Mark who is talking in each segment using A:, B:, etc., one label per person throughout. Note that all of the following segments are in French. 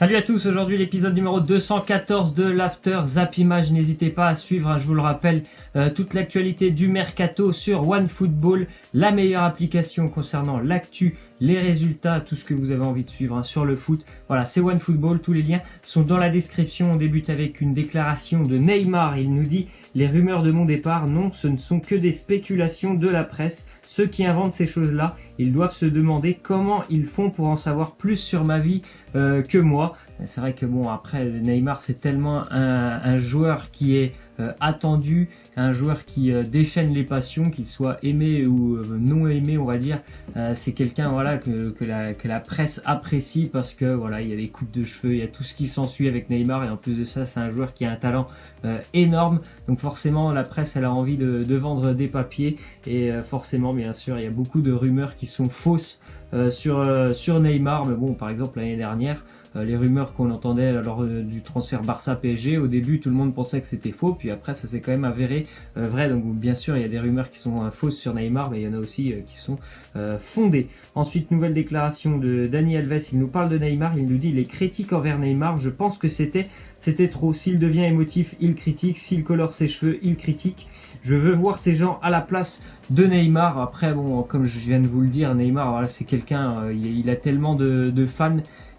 A: Salut à tous, aujourd'hui l'épisode numéro 214 de l'After Zap Image. N'hésitez pas à suivre, je vous le rappelle, toute l'actualité du mercato sur OneFootball, la meilleure application concernant l'actu, les résultats, tout ce que vous avez envie de suivre sur le foot. Voilà, c'est OneFootball, tous les liens sont dans la description. On débute avec une déclaration de Neymar. Il nous dit: les rumeurs de mon départ, non, ce ne sont que des spéculations de la presse. Ceux qui inventent ces choses-là, ils doivent se demander comment ils font pour en savoir plus sur ma vie que moi. C'est vrai que bon, après Neymar, c'est tellement un joueur qui est attendu, un joueur qui déchaîne les passions, qu'il soit aimé ou non aimé, on va dire. C'est quelqu'un, voilà, que la presse apprécie parce que voilà, il y a des coupes de cheveux, il y a tout ce qui s'ensuit avec Neymar, et en plus de ça, c'est un joueur qui a un talent énorme. Donc forcément, la presse, elle a envie de vendre des papiers, et forcément, bien sûr, il y a beaucoup de rumeurs qui sont fausses sur Neymar. Mais bon, par exemple l'année dernière, les rumeurs qu'on entendait lors du transfert Barça-PSG, au début tout le monde pensait que c'était faux, puis après ça s'est quand même avéré vrai. Donc bien sûr il y a des rumeurs qui sont fausses sur Neymar, mais il y en a aussi qui sont fondées. Ensuite, nouvelle déclaration de Dani Alves. Il nous parle de Neymar, il nous dit: les critiques envers Neymar, je pense que c'était trop. S'il devient émotif, il critique. S'il colore ses cheveux, il critique. Je veux voir ces gens à la place de Neymar. Après bon, comme je viens de vous le dire, Neymar, voilà, c'est quelqu'un, il a tellement de fans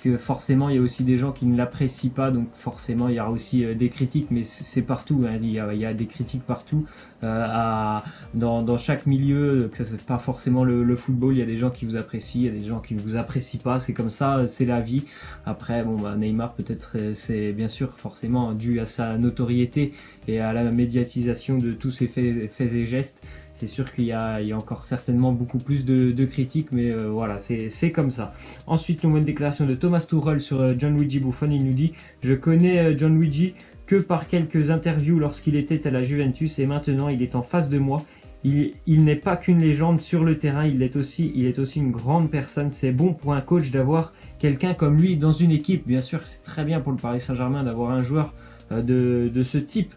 A: que forcément il y a aussi des gens qui ne l'apprécient pas, donc forcément il y aura aussi des critiques, mais c'est partout, hein. Il y a des critiques partout, dans chaque milieu, que ça c'est pas forcément le football. Il y a des gens qui vous apprécient, il y a des gens qui ne vous apprécient pas, c'est comme ça, c'est la vie. Après bon, Neymar, peut-être c'est bien sûr forcément dû à sa notoriété et à la médiatisation de tous ses faits et gestes. C'est sûr qu'il y a encore certainement beaucoup plus de critiques, mais voilà, c'est comme ça. Ensuite, une déclaration de Thomas Tuchel sur Gianluigi Buffon. Il nous dit: je connais Gianluigi que par quelques interviews lorsqu'il était à la Juventus, et maintenant il est en face de moi. Il n'est pas qu'une légende sur le terrain, il est aussi une grande personne. C'est bon pour un coach d'avoir quelqu'un comme lui dans une équipe. Bien sûr, c'est très bien pour le Paris Saint-Germain d'avoir un joueur de ce type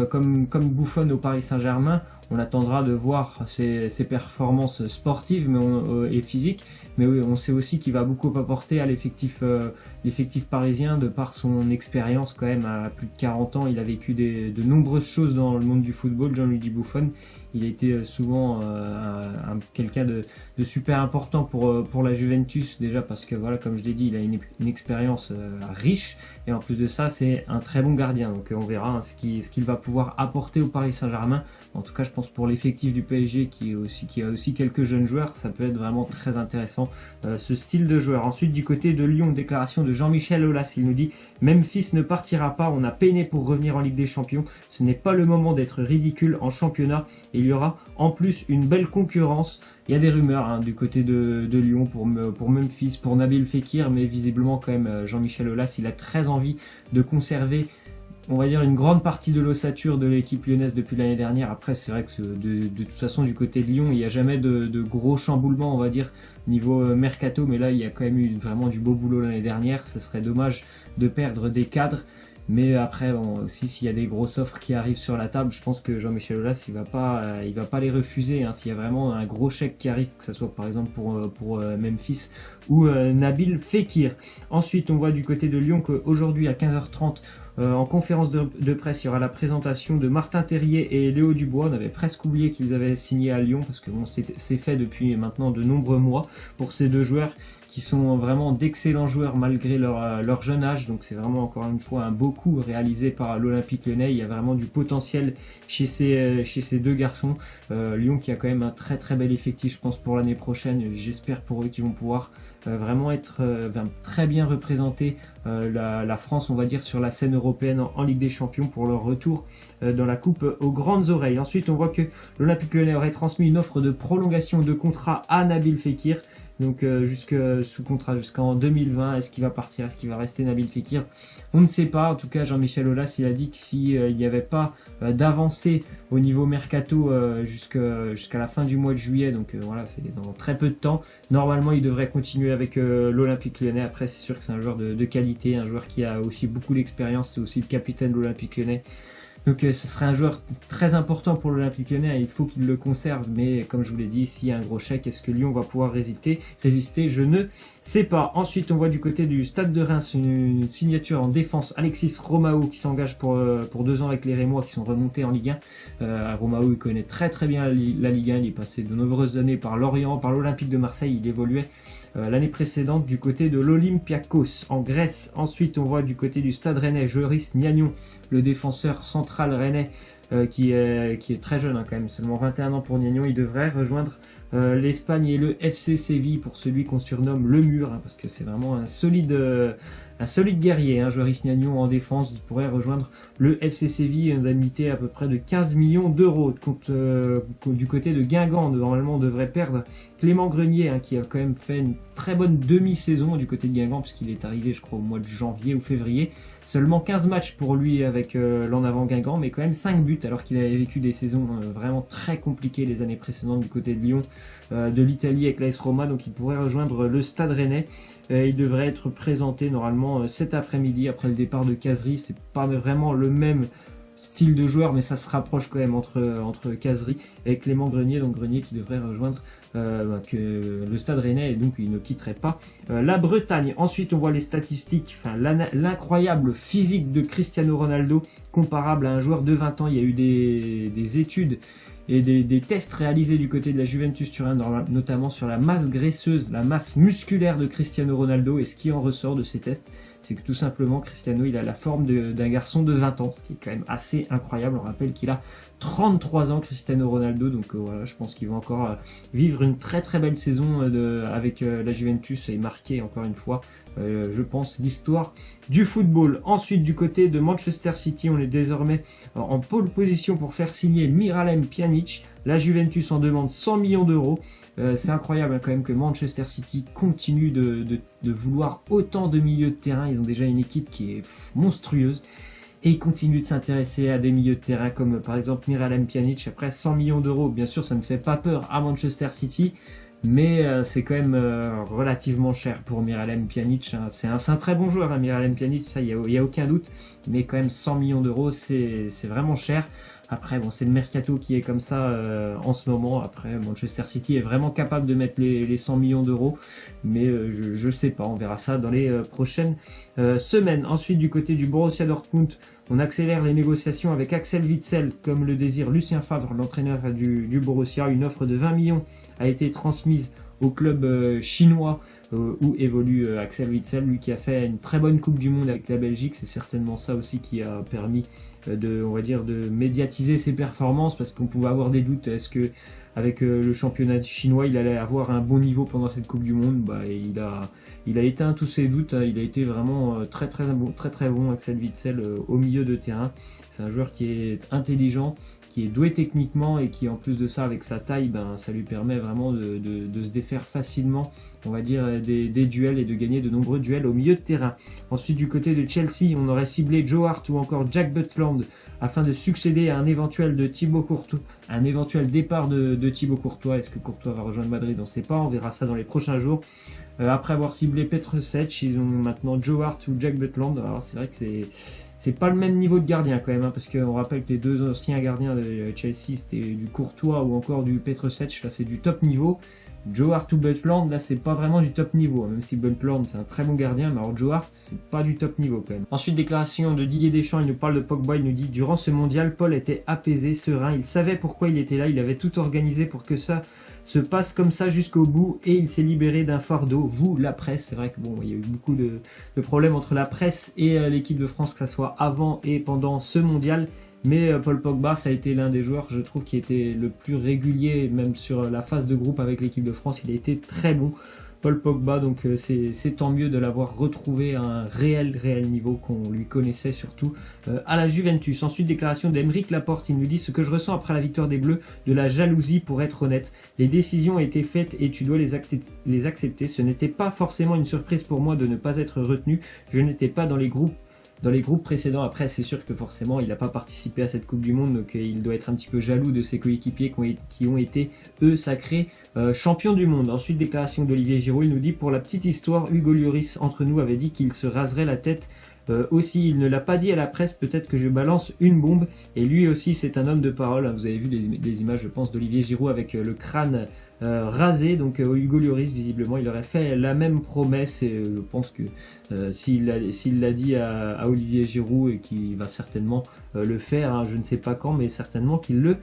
A: comme Buffon au Paris Saint-Germain. On attendra de voir ses performances sportives et physiques, mais oui, on sait aussi qu'il va beaucoup apporter à l'effectif parisien de par son expérience quand même. À plus de 40 ans, il a vécu de nombreuses choses dans le monde du football, Gianluigi Buffon. Il a été souvent quelqu'un de super important pour la Juventus, déjà parce que voilà, comme je l'ai dit, il a une expérience riche, et en plus de ça, c'est un très bon gardien. Donc on verra ce qu'il va pouvoir apporter au Paris Saint-Germain. En tout cas, je pense pour l'effectif du PSG qui a aussi quelques jeunes joueurs, ça peut être vraiment très intéressant ce style de joueur. Ensuite, du côté de Lyon, déclaration de Jean-Michel Aulas. Il nous dit: Memphis ne partira pas, on a peiné pour revenir en Ligue des Champions, ce n'est pas le moment d'être ridicule en championnat, et il y aura en plus une belle concurrence. Il y a des rumeurs du côté de Lyon pour Memphis, pour Nabil Fekir, mais visiblement quand même Jean-Michel Aulas, il a très envie de conserver, on va dire, une grande partie de l'ossature de l'équipe lyonnaise depuis l'année dernière. Après, c'est vrai que de toute façon, du côté de Lyon, il n'y a jamais de gros chamboulements, on va dire, niveau mercato, mais là, il y a quand même eu vraiment du beau boulot l'année dernière. Ce serait dommage de perdre des cadres. Mais après, bon, aussi, s'il y a des grosses offres qui arrivent sur la table, je pense que Jean-Michel Aulas, il va pas les refuser, hein. S'il y a vraiment un gros chèque qui arrive, que ce soit par exemple pour Memphis ou Nabil Fekir. Ensuite, on voit du côté de Lyon qu'aujourd'hui à 15h30, en conférence de presse, il y aura la présentation de Martin Terrier et Léo Dubois. On avait presque oublié qu'ils avaient signé à Lyon, parce que bon, c'est fait depuis maintenant de nombreux mois pour ces deux joueurs qui sont vraiment d'excellents joueurs malgré leur jeune âge. Donc c'est vraiment encore une fois un beau coup réalisé par l'Olympique Lyonnais. Il y a vraiment du potentiel chez ces deux garçons. Lyon qui a quand même un très très bel effectif, je pense, pour l'année prochaine. J'espère pour eux qu'ils vont pouvoir vraiment être très bien représenter la France, on va dire, sur la scène européenne en Ligue des Champions pour leur retour dans la coupe aux grandes oreilles. Ensuite, on voit que l'Olympique Lyonnais aurait transmis une offre de prolongation de contrat à Nabil Fekir. Donc sous contrat jusqu'en 2020. Est-ce qu'il va partir? Est-ce qu'il va rester, Nabil Fekir? On ne sait pas. En tout cas, Jean-Michel Aulas, il a dit que s'il n'y avait pas d'avancée au niveau mercato jusqu'à la fin du mois de juillet, donc voilà, c'est dans très peu de temps, normalement il devrait continuer avec l'Olympique Lyonnais. Après, c'est sûr que c'est un joueur de qualité, un joueur qui a aussi beaucoup d'expérience, c'est aussi le capitaine de l'Olympique Lyonnais. Donc ce serait un joueur très important pour l'Olympique Lyonnais, il faut qu'il le conserve, mais comme je vous l'ai dit, s'il y a un gros chèque, est-ce que Lyon va pouvoir résister? Je ne sais pas. Ensuite, on voit du côté du Stade de Reims une signature en défense, Alexis Romao qui s'engage pour 2 ans avec les Rémois qui sont remontés en Ligue 1. Romao, il connaît très très bien la Ligue 1, il est passé de nombreuses années par Lorient, par l'Olympique de Marseille, il évoluait l'année précédente du côté de l'Olympiakos en Grèce. Ensuite, on voit du côté du Stade Rennais, Joris Gnagnon, le défenseur central rennais, qui est très jeune quand même, seulement 21 ans pour Gnagnon. Il devrait rejoindre l'Espagne et le FC Séville pour celui qu'on surnomme le mur, parce que c'est vraiment un solide guerrier, Joris Gnagnon en défense. Il pourrait rejoindre le FC Séville, une indemnité à peu près de 15 millions d'euros. Du côté de Guingamp, normalement on devrait perdre Clément Grenier, qui a quand même fait une très bonne demi-saison du côté de Guingamp, puisqu'il est arrivé je crois au mois de janvier ou février. Seulement 15 matchs pour lui avec l'en avant Guingamp, mais quand même 5 buts, alors qu'il avait vécu des saisons vraiment très compliquées les années précédentes du côté de Lyon, de l'Italie avec l'AS Roma. Donc il pourrait rejoindre le Stade Rennais. Il devrait être présenté normalement cet après-midi, après le départ de Cazerie. C'est pas vraiment le même style de joueur, mais ça se rapproche quand même entre Cazerie et Clément Grenier. Donc Grenier qui devrait rejoindre le Stade Rennais, et donc il ne quitterait pas la Bretagne. Ensuite, on voit les statistiques, l'incroyable physique de Cristiano Ronaldo, comparable à un joueur de 20 ans. Il y a eu des études et des tests réalisés du côté de la Juventus Turin, notamment sur la masse graisseuse, la masse musculaire de Cristiano Ronaldo. Et ce qui en ressort de ces tests, c'est que tout simplement Cristiano, il a la forme d'un garçon de 20 ans, ce qui est quand même assez incroyable. On rappelle qu'il a 33 ans, Cristiano Ronaldo, donc voilà, je pense qu'il va encore vivre une très très belle saison avec la Juventus et marquer encore une fois, je pense, l'histoire du football. Ensuite, du côté de Manchester City, on est désormais en pole position pour faire signer Miralem Pjanic. La Juventus en demande 100 millions d'euros. C'est incroyable quand même que Manchester City continue de vouloir autant de milieux de terrain. Ils ont déjà une équipe qui est monstrueuse. Et ils continuent de s'intéresser à des milieux de terrain comme par exemple Miralem Pjanic. Après 100 millions d'euros, bien sûr ça ne fait pas peur à Manchester City, mais c'est quand même relativement cher pour Miralem Pjanic. C'est un très bon joueur, Miralem Pjanic, ça il y a aucun doute, mais quand même 100 millions d'euros c'est vraiment cher. Après bon, c'est le mercato qui est comme ça en ce moment. Après Manchester City est vraiment capable de mettre les 100 millions d'euros, mais je sais pas, on verra ça dans les prochaines semaines. Ensuite, du côté du Borussia Dortmund, on accélère les négociations avec Axel Witsel, comme le désire Lucien Favre, l'entraîneur du Borussia. Une offre de 20 millions a été transmise au club chinois où évolue Axel Witsel, lui qui a fait une très bonne Coupe du Monde avec la Belgique. C'est certainement ça aussi qui a permis de médiatiser ses performances, parce qu'on pouvait avoir des doutes. Est-ce que avec le championnat chinois, il allait avoir un bon niveau pendant cette Coupe du Monde? Il a éteint tous ses doutes. Il a été vraiment très bon, Axel Witsel, au milieu de terrain. C'est un joueur qui est intelligent, qui est doué techniquement, et qui en plus de ça, avec sa taille, ça lui permet vraiment de se défaire facilement, on va dire, des duels, et de gagner de nombreux duels au milieu de terrain. Ensuite, du côté de Chelsea, on aurait ciblé Joe Hart ou encore Jack Butland afin de succéder à un éventuel départ de Thibaut Courtois. Est-ce que Courtois va rejoindre Madrid? On ne sait pas, on verra ça dans les prochains jours. Après avoir ciblé Petr Cech, ils ont maintenant Joe Hart ou Jack Butland. Alors c'est vrai que c'est pas le même niveau de gardien quand même, parce qu'on rappelle que les deux anciens gardiens de Chelsea, c'était du Courtois ou encore du Petr Cech. Là c'est du top niveau. Joe Hart ou Butland, là c'est pas vraiment du top niveau, même si Butland c'est un très bon gardien, mais alors Joe Hart c'est pas du top niveau quand même. Ensuite, déclaration de Didier Deschamps, il nous parle de Pogba, il nous dit: durant ce mondial, Paul était apaisé, serein, il savait pourquoi il était là, il avait tout organisé pour que ça se passe comme ça jusqu'au bout, et il s'est libéré d'un fardeau. Vous, la presse, c'est vrai que bon, il y a eu beaucoup de problèmes entre la presse et l'équipe de France, que ça soit avant et pendant ce mondial. Mais Paul Pogba, ça a été l'un des joueurs, je trouve, qui était le plus régulier, même sur la phase de groupe avec l'équipe de France. Il a été très bon, Paul Pogba, donc c'est tant mieux de l'avoir retrouvé à un réel niveau qu'on lui connaissait, surtout à la Juventus. Ensuite, déclaration d'Aymeric Laporte, il nous dit: ce que je ressens après la victoire des Bleus, de la jalousie pour être honnête. Les décisions ont été faites et tu dois les accepter. Ce n'était pas forcément une surprise pour moi de ne pas être retenu. Je n'étais pas dans les groupes dans les groupes précédents. Après, c'est sûr que forcément, il n'a pas participé à cette Coupe du Monde, donc il doit être un petit peu jaloux de ses coéquipiers qui ont été, eux, sacrés champions du monde. Ensuite, déclaration d'Olivier Giroud, il nous dit, pour la petite histoire, Hugo Lloris, entre nous, avait dit qu'il se raserait la tête. Aussi, il ne l'a pas dit à la presse, peut-être que je balance une bombe. Et lui aussi, c'est un homme de parole. Vous avez vu des images, je pense, d'Olivier Giroud avec le crâne rasé. Donc Hugo Lloris, visiblement, il aurait fait la même promesse. Et je pense que s'il l'a dit à Olivier Giroud, et qu'il va certainement le faire, hein, je ne sais pas quand, mais certainement qu'il le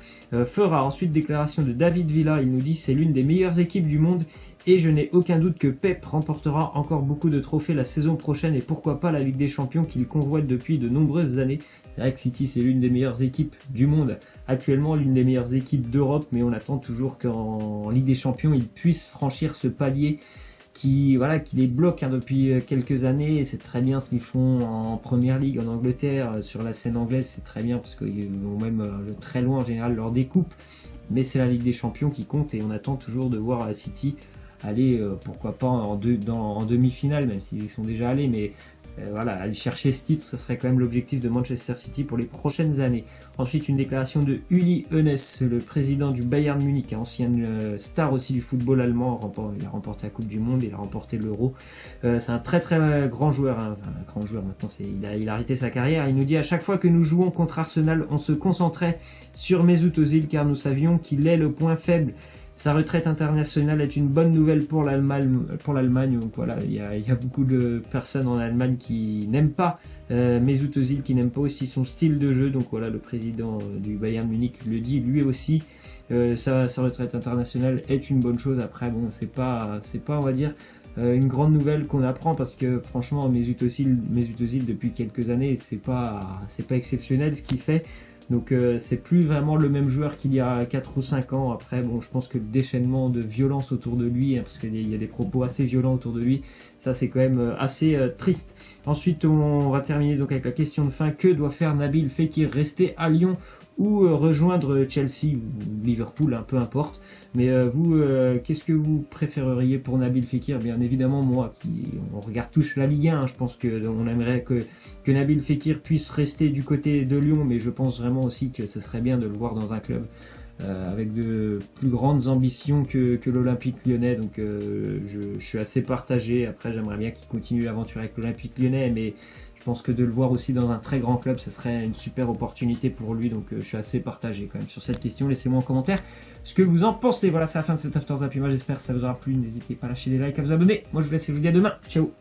A: fera. Ensuite, déclaration de David Villa, il nous dit, c'est l'une des meilleures équipes du monde. Et je n'ai aucun doute que Pep remportera encore beaucoup de trophées la saison prochaine et pourquoi pas la Ligue des Champions qu'il convoite depuis de nombreuses années. C'est vrai que City, c'est l'une des meilleures équipes du monde, actuellement l'une des meilleures équipes d'Europe, mais on attend toujours qu'en Ligue des Champions, ils puissent franchir ce palier qui les bloque depuis quelques années. Et c'est très bien ce qu'ils font en Première Ligue, en Angleterre, sur la scène anglaise, c'est très bien parce qu'ils vont même très loin en général lors des coupes. Mais c'est la Ligue des Champions qui compte et on attend toujours de voir City aller, pourquoi pas en demi-finale, même s'ils y sont déjà allés, mais aller chercher ce titre, ce serait quand même l'objectif de Manchester City pour les prochaines années. Ensuite, une déclaration de Uli Hoeneß, le président du Bayern Munich, ancienne star aussi du football allemand. Il a remporté la Coupe du Monde, il a remporté l'Euro. C'est un très très grand joueur, hein. Enfin, un grand joueur maintenant, il a arrêté sa carrière. Il nous dit, à chaque fois que nous jouons contre Arsenal, on se concentrait sur Mesut Özil car nous savions qu'il est le point faible. Sa retraite internationale est une bonne nouvelle pour l'Allemagne. Donc voilà, il y a beaucoup de personnes en Allemagne qui n'aiment pas Mesut Özil, qui n'aiment pas aussi son style de jeu. Donc voilà, le président du Bayern Munich le dit lui aussi. Sa retraite internationale est une bonne chose. Après, bon, c'est pas, on va dire, une grande nouvelle qu'on apprend parce que franchement, Mesut Özil depuis quelques années, c'est pas exceptionnel ce qu'il fait. Donc c'est plus vraiment le même joueur qu'il y a 4 ou 5 ans. Après, bon, je pense que le déchaînement de violence autour de lui, hein, parce qu'il y a des propos assez violents autour de lui, ça c'est quand même assez triste. Ensuite, on va terminer donc avec la question de fin. Que doit faire Nabil Fekir? Rester à Lyon ou rejoindre Chelsea ou Liverpool, hein, peu importe. Mais vous, qu'est-ce que vous préféreriez pour Nabil Fekir? Bien évidemment, moi, on regarde tous la Ligue 1, hein, je pense qu'on aimerait que Nabil Fekir puisse rester du côté de Lyon, mais je pense vraiment aussi que ce serait bien de le voir dans un club avec de plus grandes ambitions que l'Olympique Lyonnais. Donc je suis assez partagé. Après, j'aimerais bien qu'il continue l'aventure avec l'Olympique Lyonnais, mais je pense que de le voir aussi dans un très grand club, ce serait une super opportunité pour lui. Donc je suis assez partagé quand même sur cette question. Laissez-moi en commentaire ce que vous en pensez. Voilà, c'est la fin de cet After Zapping. Moi, j'espère que ça vous aura plu. N'hésitez pas à lâcher des likes, à vous abonner. Moi, je vous laisse et je vous dis à demain. Ciao.